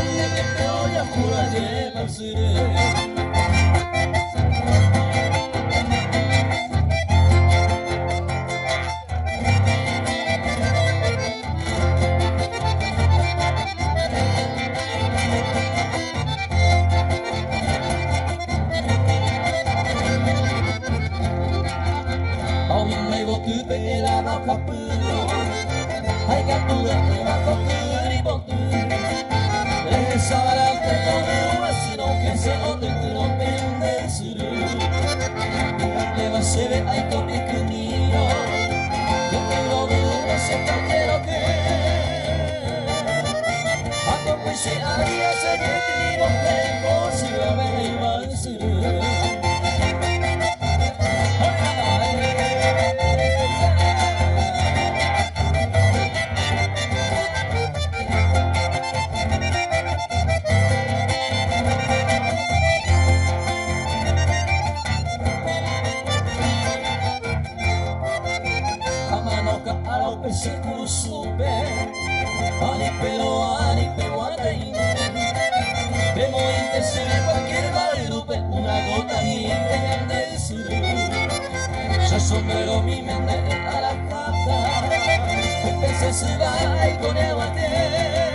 de que te voy a jurar de Ysyry. Hai catturati una coppia di botte e sarà che non si non che se non te non pende su le va se ve ai con il cunino che te lo vedo se porterò che a come se aria se che non tengo si va bene ma su se tu supe ani pero ataín vemos y te se ve cualquier balupe una gota y te de Ysyry ya sombrero mi mente a la capa empecé a sudar y con el guante